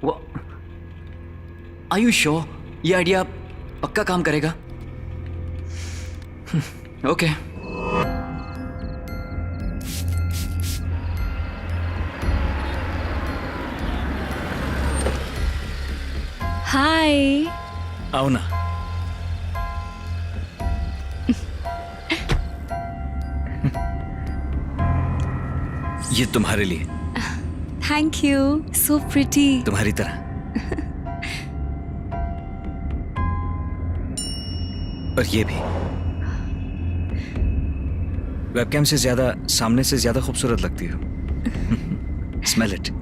वो are you sure ये idea पक्का काम करेगा? ओके। हाय। आओ ना। ये तुम्हारे लिए। Thank you, so pretty. तुम्हारी तरह। और ये भी। वेबकैम से ज्यादा सामने से ज्यादा खूबसूरत लगती हो। Smell it.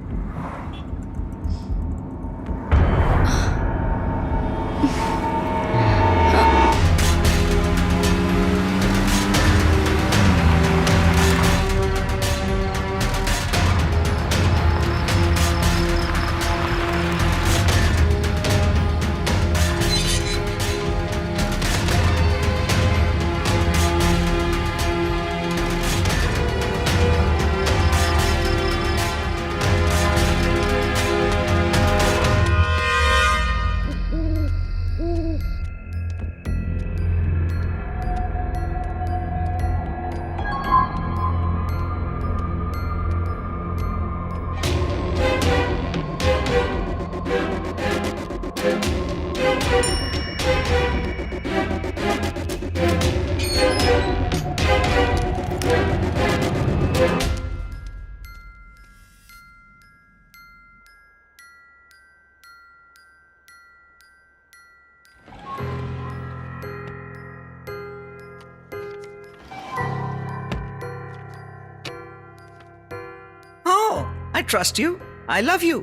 I trust you. I love you.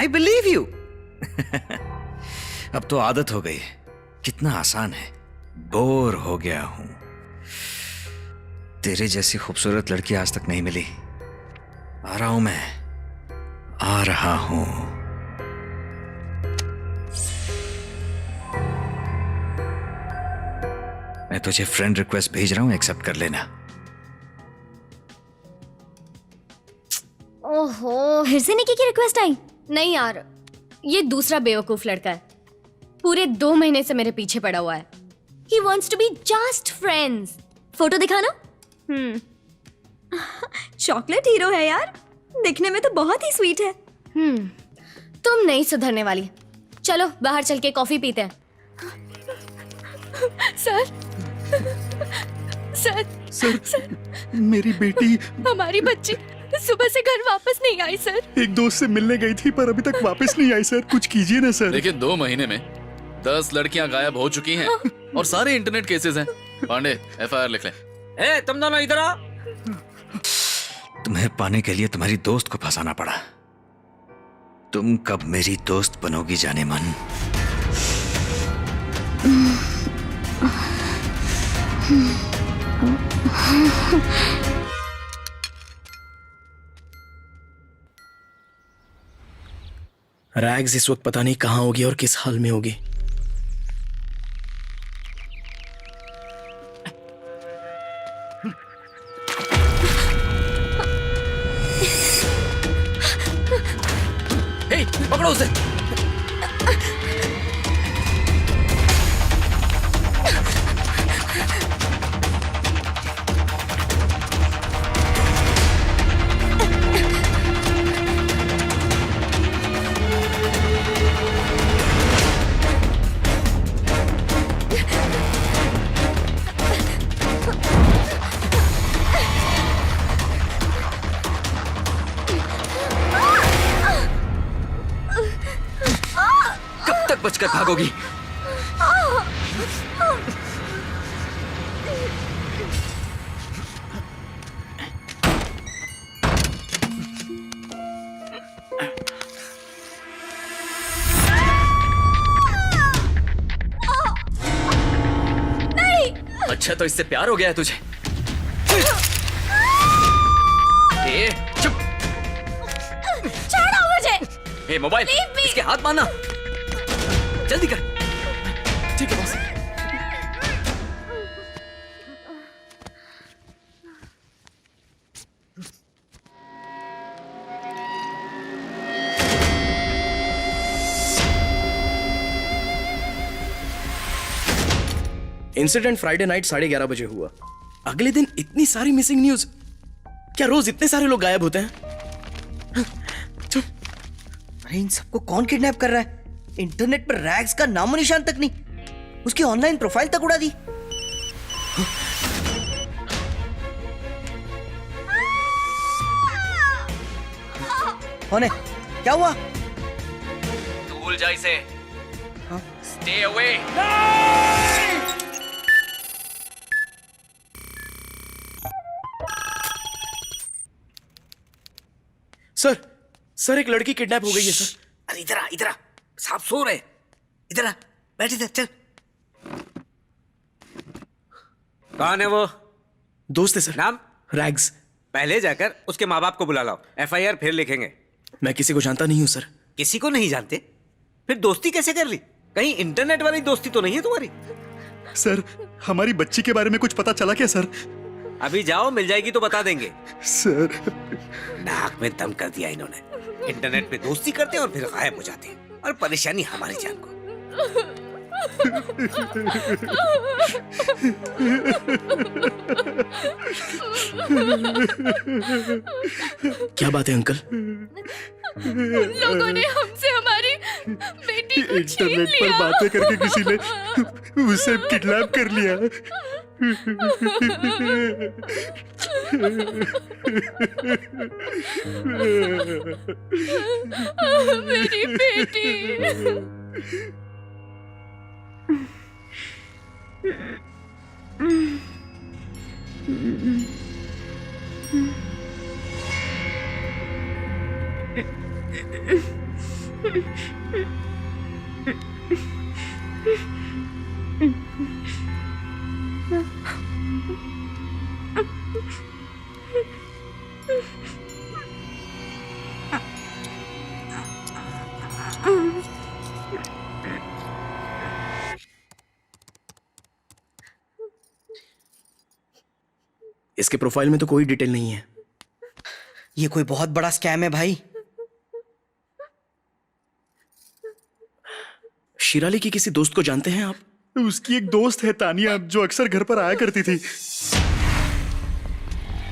I believe you. अब तो आदत हो गई। कितना आसान है। बोर हो गया हूं। तेरे जैसी खूबसूरत लड़की आज तक नहीं मिली। आ रहा हूं मैं। आ रहा हूं। मैं तुझे फ्रेंड रिक्वेस्ट भेज रहा हूं, एक्सेप्ट कर लेना। ओहो, फिर से निकी की रिक्वेस्ट आई? नहीं यार, ये दूसरा बेवकूफ लड़का है। पूरे 2 महीने से मेरे पीछे पड़ा हुआ है। He wants to be just friends. Photo दिखाना? चॉकलेट हीरो है यार, दिखने में तो बहुत ही स्वीट है। तुम नहीं सुधरने वाली। चलो बाहर चल के कॉफी पीते हैं। सर, सर, सर, मेरी बेटी हमारी बच्ची सुबह से घर वापस नहीं आई सर। एक दोस्त से मिलने गई थी पर अभी तक वापस नहीं आई सर। कुछ कीजिए ना सर। देखिए 2 महीने में 10 लड़कियां गायब हो चुकी हैं और सारे इंटरनेट केसेस हैं। पांडे FIR लिख ले। ए, तुम दोनों इधर आओ। तुम्हें पाने के लिए तुम्हारी दोस्त को फंसाना पड़ा। तुम कब मेरी दोस्त बनोगी जाने मन? रैग्स इस वक्त पता नहीं कहां होगी और किस हाल में होगी। हे, पकड़ो उसे। बचकर भागोगी? अच्छा तो इससे प्यार हो गया है तुझे? ए, चुप। छोड़ो मुझे। ए, मोबाइल इसके हाथ मारना। जल्दी कर। ठीक है बॉस। इंसिडेंट फ्राइडे नाइट 11:30 बजे हुआ। अगले दिन इतनी सारी मिसिंग न्यूज। क्या रोज इतने सारे लोग गायब होते हैं? अरे इन सबको कौन किडनैप कर रहा है? इंटरनेट पर रैग्स का नामो निशान तक नहीं, उसकी ऑनलाइन प्रोफाइल तक उड़ा दी। कौन है? क्या हुआ? भूल जा इसे। Stay away. सर एक लड़की किडनैप हो गई है सर। अरे इधर आ, साहब सो रहे। इधर आ, बैठ इधर, चल। कौन है वो? दोस्त है सर। नाम? रैग्स। पहले जाकर उसके माँ बाप को बुला लाओ, FIR फिर लिखेंगे। मैं किसी को जानता नहीं हूँ सर। किसी को नहीं जानते? फिर दोस्ती कैसे कर ली? कहीं इंटरनेट वाली दोस्ती तो नहीं है तुम्हारी? सर हमारी बच्ची के बारे में कुछ पता चला क्या सर? अभी जाओ, मिल जाएगी तो बता देंगे। सर नाक में दम कर दिया इन्होंने। इंटरनेट पे दोस्ती करते हैं और फिर गायब हो जाते हैं, और परेशानी हमारी जान को। क्या बात है अंकल? उन लोगों ने हमसे हमारी बेटी को छीन इंटरनेट पर लिया। बातें करके किसी ने उसे किडनैप कर लिया। मेरी बेटी। इसके प्रोफाइल में तो कोई डिटेल नहीं है। ये कोई बहुत बड़ा स्कैम है भाई। शिराली की किसी दोस्त को जानते हैं आप? उसकी एक दोस्त है तानिया, जो अक्सर घर पर आया करती थी।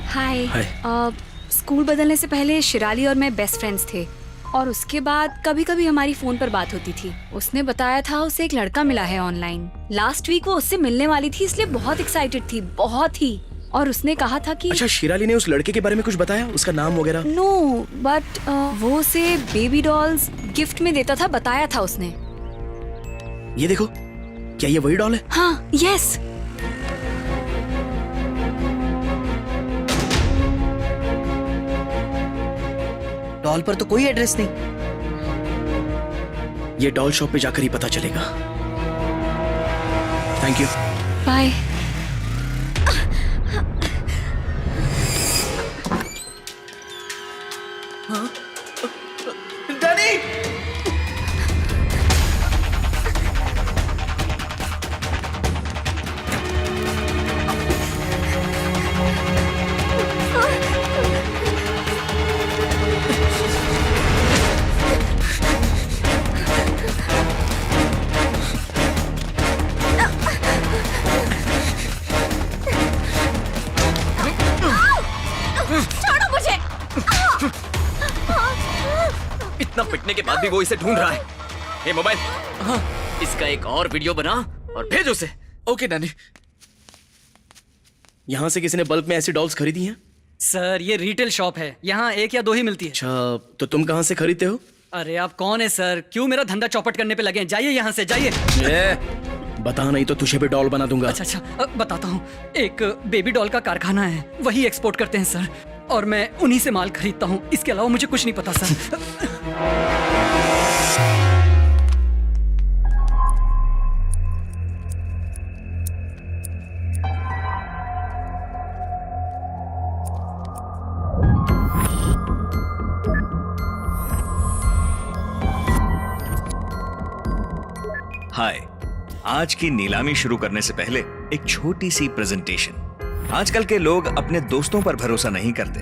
हाय। हाय। स्कूल बदलने से पहले शिराली और मैं बेस्ट फ्रेंड्स थे, और उसके बाद कभी कभी हमारी फोन पर बात होती थी। उसने बताया था उसे एक लड़का मिला है ऑनलाइन। लास्ट वीक वो उससे मिलने वाली थी, इसलिए बहुत एक्साइटेड थी, बहुत ही। और उसने कहा था कि अच्छा, शिराली ने उस लड़के के बारे में कुछ बताया, उसका नाम वगैरह? नो, बट वो उसे बेबी डॉल्स गिफ्ट में देता था, बताया था उसने। ये देखो, क्या ये वही डॉल है? हाँ, यस। डॉल पर तो कोई एड्रेस नहीं। ये डॉल शॉप पे जाकर ही पता चलेगा। Thank you. बाय। डैडी! छोड़ो मुझे। इतना पिटने के बाद भी वो इसे ढूंढ रहा है। ये मोबाइल, इसका एक और वीडियो बना और भेज उसे। Okay Danny. यहाँ से किसी ने बल्क में ऐसी डॉल्स खरीदी हैं? सर ये रिटेल शॉप है, यहाँ 1 या 2 ही मिलती है। अच्छा, तो तुम कहाँ से खरीदते हो? अरे आप कौन है सर? क्यों मेरा धंधा चौपट करने पे लगे हैं? जाइए यहाँ से, जाइए। बता, नहीं तो तुझे भी डॉल बना दूंगा। अच्छा, बताता हूँ। एक बेबी डॉल का कारखाना है, वही एक्सपोर्ट करते हैं सर, और मैं उन्हीं से माल खरीदता हूँ। इसके अलावा मुझे कुछ नहीं पता सर। हाय, आज की नीलामी शुरू करने से पहले एक छोटी सी प्रेजेंटेशन। आजकल के लोग अपने दोस्तों पर भरोसा नहीं करते,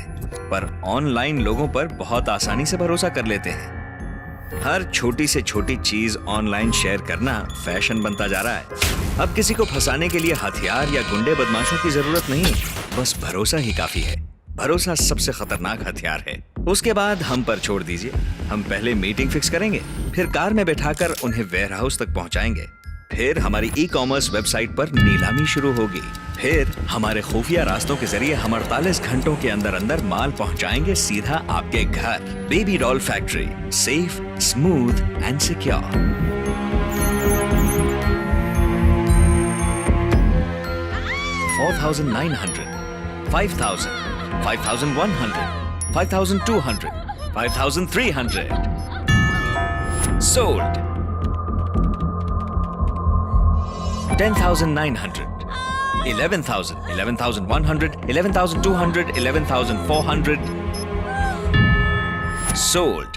पर ऑनलाइन लोगों पर बहुत आसानी से भरोसा कर लेते हैं। हर छोटी से छोटी चीज ऑनलाइन शेयर करना फैशन बनता जा रहा है। अब किसी को फंसाने के लिए हथियार या गुंडे बदमाशों की जरूरत नहीं, बस भरोसा ही काफी है। भरोसा सबसे खतरनाक हथियार है। उसके बाद हम पर छोड़ दीजिए। हम पहले मीटिंग फिक्स करेंगे, फिर कार में बैठाकर उन्हें वेयर हाउस तक पहुंचाएंगे, फिर हमारी ई कॉमर्स वेबसाइट पर नीलामी शुरू होगी, फिर हमारे खुफिया रास्तों के जरिए हम 48 घंटों के अंदर अंदर माल पहुंचाएंगे सीधा आपके घर। Baby doll factory, safe, smooth and secure. 4,900, 5,000, 5,100, 5,200, 5,300. Sold. 10,900, 11,000, 11,100, 11,200, 11,400. Sold.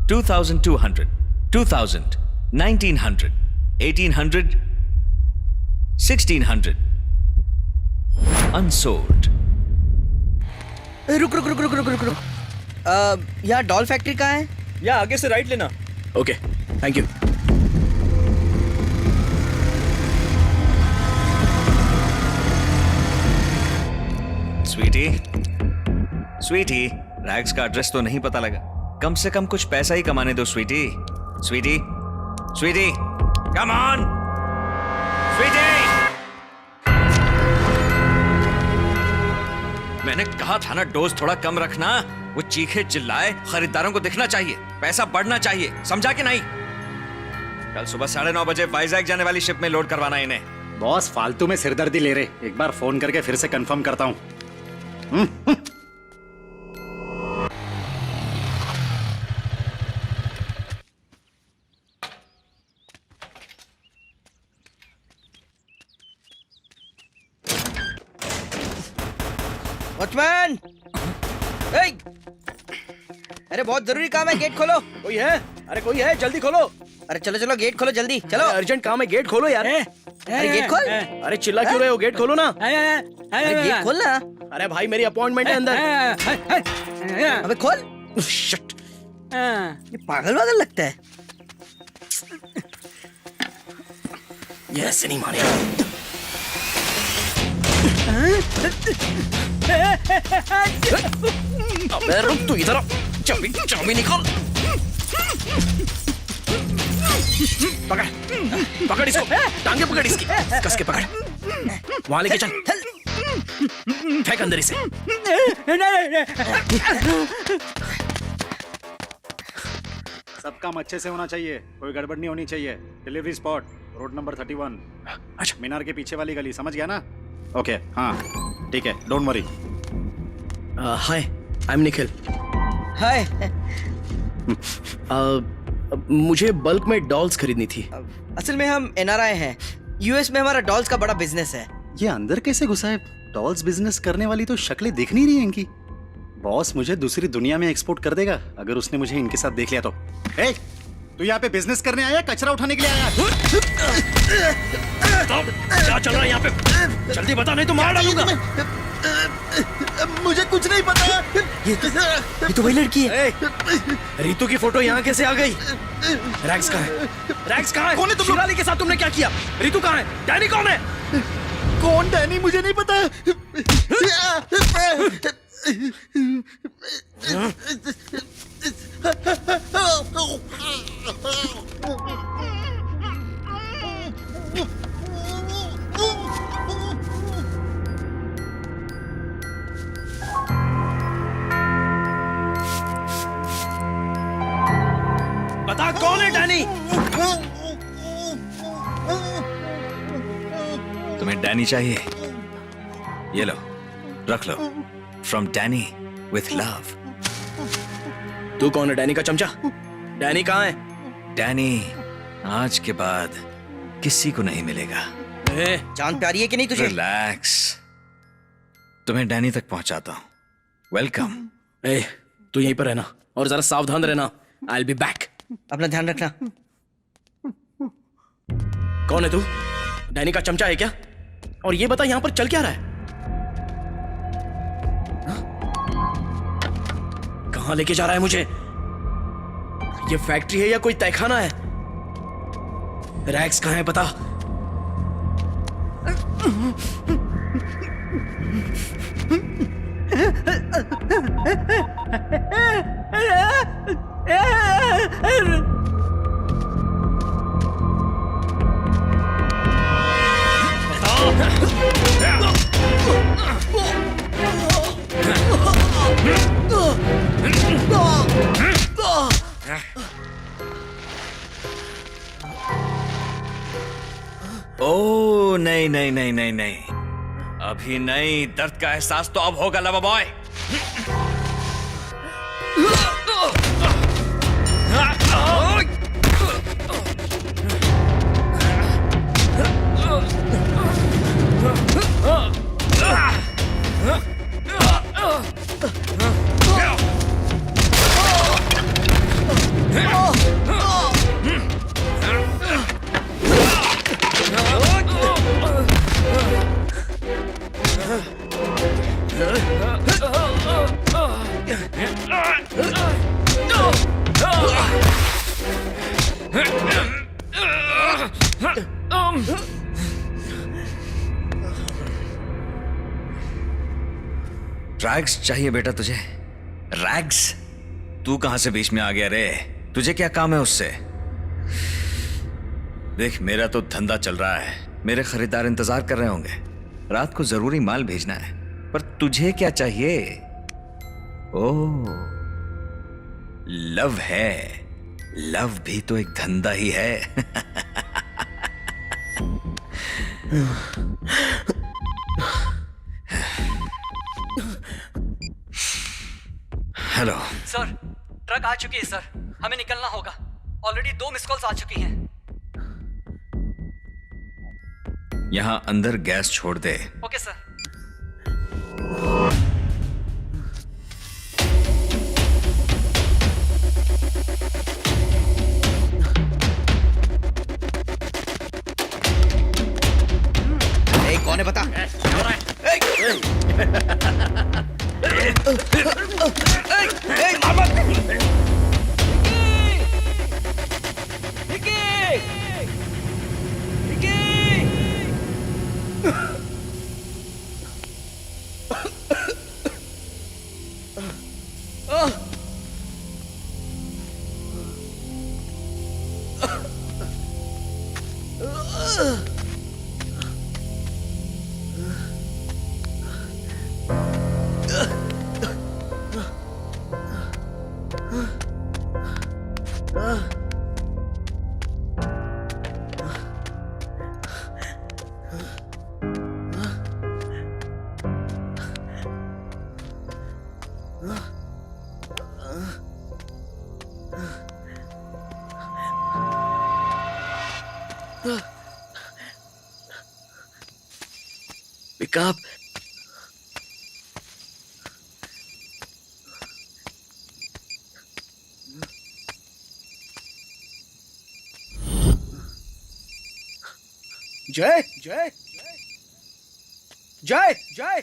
2,200, 2,000, 1,900, 1,800, 1,600. Unsold. रुक रुक रुक रुक रुक रुक रुक। यहाँ डॉल फैक्ट्री कहाँ है? या आगे से राइट लेना। Okay, thank you. Sweety, sweety, Rags का एड्रेस तो नहीं पता लगा। कम से कम कुछ पैसा ही कमाने दो sweetie. Sweetie, sweetie, come on, sweetie. मैंने कहा था ना डोज थोड़ा कम रखना। वो चीखे चिल्लाए, खरीदारों को दिखना चाहिए, पैसा बढ़ना चाहिए, समझा कि नहीं? कल सुबह 9:30 बजे वाइजैक जाने वाली शिप में लोड करवाना इन्हें। बॉस फालतू में सिरदर्दी ले रहे, एक बार फोन करके फिर से कंफर्म करता हूँ। वॉचमैन! अरे बहुत जरूरी काम है, गेट खोलो। कोई है? अरे कोई है, जल्दी खोलो। अरे चलो चलो गेट खोलो जल्दी, चलो। अर्जेंट काम है, गेट खोलो यार। अरे गेट खोल। अरे चिल्ला क्यों रहे हो? गेट खोलो ना। अरे गेट खोल ना। अरे भाई मेरी अपॉइंटमेंट है अंदर। अबे खोल। शिट। ये पागल वागल लगता है। ये ऐसे नहीं मानेगा। अबे रुक तू इधर आ। चाबी निकाल। पकड़ पकड़ इसको, टांगे पकड़ इसकी, कस के पकड़, वहां लेके चल, फेंक अंदर इसे। सब काम अच्छे से होना चाहिए, कोई गड़बड़ नहीं होनी चाहिए। Delivery spot road number 31। अच्छा, मीनार के पीछे वाली गली, समझ गया ना? ओके, हाँ ठीक है, don't worry. Hi, I am Nikhil. Hi. मुझे बल्क में डॉल्स खरीदनी थी। असल में हम NRI हैं। US में हमारा डॉल्स का बड़ा बिजनेस है। ये अंदर कैसे घुसा है? डॉल्स बिजनेस करने वाली तो शक्लें दिख नहीं रही हैं इनकी। बॉस मुझे दूसरी दुनिया में एक्सपोर्ट कर देगा अगर उसने मुझे इनके साथ देख लिया तो। ए, तू यहाँ पे बिजनेस करने आया, कचरा उठाने के लिए आया? क्या चल रहा है यहाँ पे? जल्दी बता, नहीं तो मार डालूंगा। मुझे कुछ नहीं पता। ये तो वही लड़की है। रितु की फोटो यहाँ कैसे आ गई? रैक्स कहाँ है? रैक्स कहाँ है? कौन है तुम? शिराली के साथ तुमने क्या किया? रितु कहाँ है? डैनी कौन है? कौन डैनी? मुझे नहीं पता। बता कौन है डैनी? तुम्हें डैनी चाहिए? ये लो, रख लो। From Danny with love. तू कौन है? डैनी का चमचा? डैनी कहाँ है? डैनी आज के बाद किसी को नहीं मिलेगा। जान प्यारी है कि नहीं तुझे? रिलैक्स, तुम्हें डैनी तक पहुंचाता हूं। वेलकम। ए, तू यहीं पर रहना और जरा सावधान रहना। I will be back. अपना ध्यान रखना। कौन है तू? डैनी का चमचा है क्या? और ये बता यहाँ पर चल क्या रहा है? कहाँ लेके जा रहा है मुझे? ये फैक्ट्री है या कोई तहखाना है? रैक्स कहाँ है पता? ओ नहीं नहीं नहीं नहीं नहीं, अभी नहीं। दर्द का एहसास तो अब होगा लवा बॉय। रैग्स चाहिए बेटा तुझे? रैग्स? तू कहां से बीच में आ गया रे? तुझे क्या काम है उससे? देख, मेरा तो धंधा चल रहा है, मेरे खरीदार इंतजार कर रहे होंगे, रात को जरूरी माल भेजना है। पर तुझे क्या चाहिए? ओह, लव है। लव भी तो एक धंधा ही है। हेलो सर, ट्रक आ चुकी है सर, हमें निकलना होगा। ऑलरेडी 2 मिस कॉल्स आ चुकी हैं। यहां अंदर गैस छोड़ दे। Okay sir. कौन है बता? Pick up. जय जय जय जय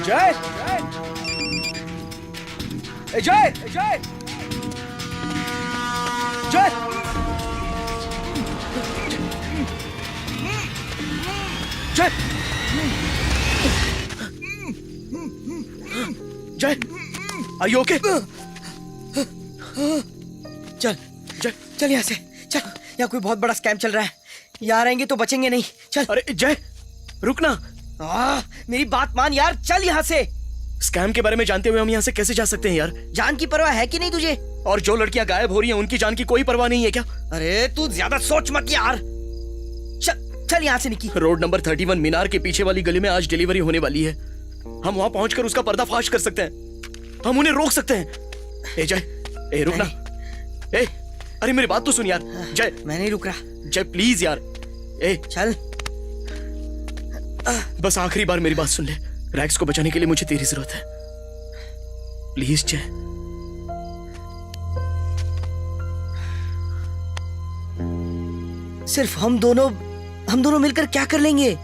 जय जय जय जय जय जय जय आर यू ओके? चल जय चल यहाँ से चल, यहाँ कोई बहुत बड़ा स्कैम चल रहा है, यहाँ रहेंगे तो बचेंगे नहीं। चल। अरे जय रुकना, मेरी बात मान यार, चल यहाँ से। स्कैम के बारे में जानते हुए हम यहाँ से कैसे जा सकते हैं यार? जान की परवाह है कि नहीं तुझे? और जो लड़कियां गायब हो रही हैं उनकी जान की कोई परवाह नहीं है क्या? अरे तू ज्यादा सोच मत यार, चल चल यहाँ से निकी। रोड नंबर 31 मीनार के पीछे वाली गली में आज डिलीवरी होने वाली है। हम वहां पहुंचकर उसका पर्दाफाश कर सकते हैं, हम उन्हें रोक सकते हैं। ए जय, ए रुकना, ए अरे मेरी बात तो सुन यार। जय मैं नहीं रुक रहा। जय प्लीज यार, ए चल। बस आखिरी बार मेरी बात सुन ले, रैक्स को बचाने के लिए मुझे तेरी जरूरत है, प्लीज जय। सिर्फ हम दोनों मिलकर क्या कर लेंगे?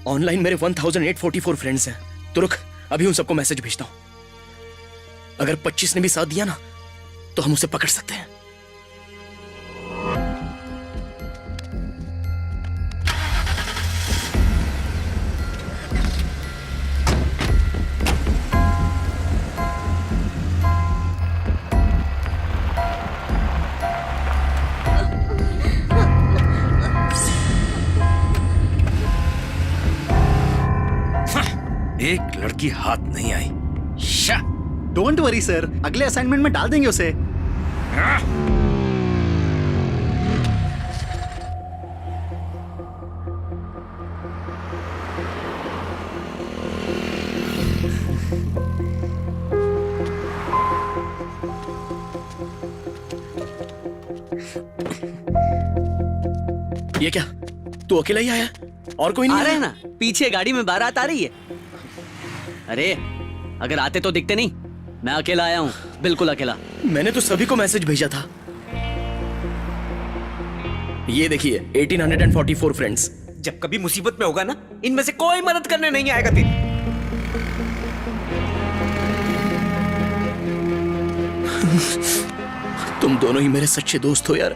ऑनलाइन मेरे 1844 फ्रेंड्स हैं। तो रुक, अभी उन सबको मैसेज भेजता हूं। अगर 25 ने भी साथ दिया ना तो हम उसे पकड़ सकते हैं। एक लड़की हाथ नहीं आई। शा! डोंट वरी सर, अगले असाइनमेंट में डाल देंगे उसे। ये क्या, तू अकेला ही आया? और कोई नहीं आ रहे हैं आया? ना, पीछे गाड़ी में बारात आ रही है। अरे अगर आते तो दिखते नहीं। मैं अकेला आया हूँ, बिल्कुल अकेला। मैंने तो सभी को मैसेज भेजा था। ये देखिए 1844 फ्रेंड्स। जब कभी मुसीबत में होगा ना, इनमें से कोई मदद करने नहीं आएगा तेरी। तुम दोनों ही मेरे सच्चे दोस्त हो यार।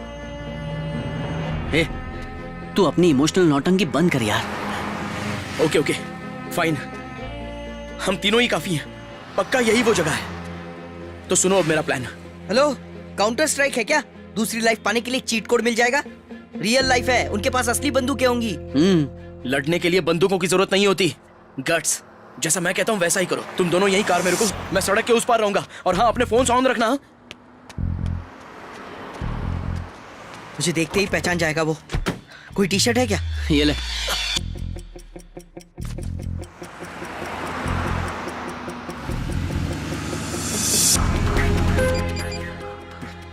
ए, तू अपनी इमोशनल नौटंकी बंद कर यार। ओके ओके फाइन, हम तीनों ही काफी हैं। पक्का यही वो जगह है। तो सुनो अब मेरा प्लान। हेलो, काउंटर स्ट्राइक है क्या? दूसरी लाइफ पाने के लिए चीट कोड मिल जाएगा? रियल लाइफ है, उनके पास असली बंदूकें होंगी। लड़ने के लिए बंदूकों की जरूरत नहीं होती। गट्स, जैसा मैं कहता हूँ वैसा ही करो। तुम दोनों यही कार में रुको, मैं सड़क के उस पार रहूंगा। और हाँ, अपने फोन ऑन रखना। मुझे देखते ही पहचान जाएगा वो। कोई टी शर्ट है क्या? ये ले।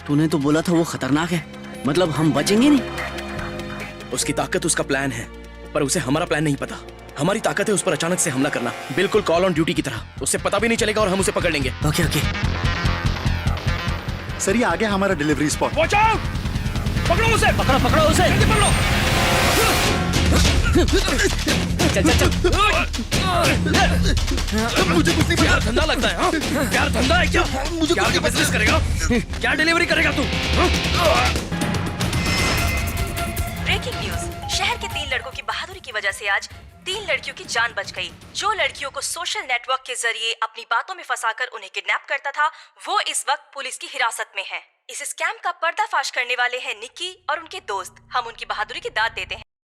तूने तो बोला था वो खतरनाक है, मतलब हम बचेंगे नहीं। उसकी ताकत उसका प्लान है, पर उसे हमारा प्लान नहीं पता। हमारी ताकत है उस पर अचानक से हमला करना, बिल्कुल कॉल ऑन ड्यूटी की तरह। उससे पता भी नहीं चलेगा और हम उसे पकड़ लेंगे। Okay okay. सर ये आ गया हमारा डिलीवरी स्पॉट। Watch out! पकड़ो उसे! पकड़ो पकड़ो उसे! जल्दी पकड़ो! चल चल चल। मुझे कुछ नहीं पता। धंधा लगता है? हाँ? यार धंधा है क्या? मुझे क्या बिजनेस करेगा? क्या डिलीवरी करेगा तू? ब्रेकिंग न्यूज, शहर के 3 लड़कों की बहादुरी की वजह से आज 3 लड़कियों की जान बच गई। जो लड़कियों को सोशल नेटवर्क के जरिए अपनी बातों में फंसाकर उन्हें किडनैप करता था, वो इस वक्त पुलिस की हिरासत में है। इस स्कैम का पर्दाफाश करने वाले हैं निक्की और उनके दोस्त। हम उनकी बहादुरी की दाद देते हैं।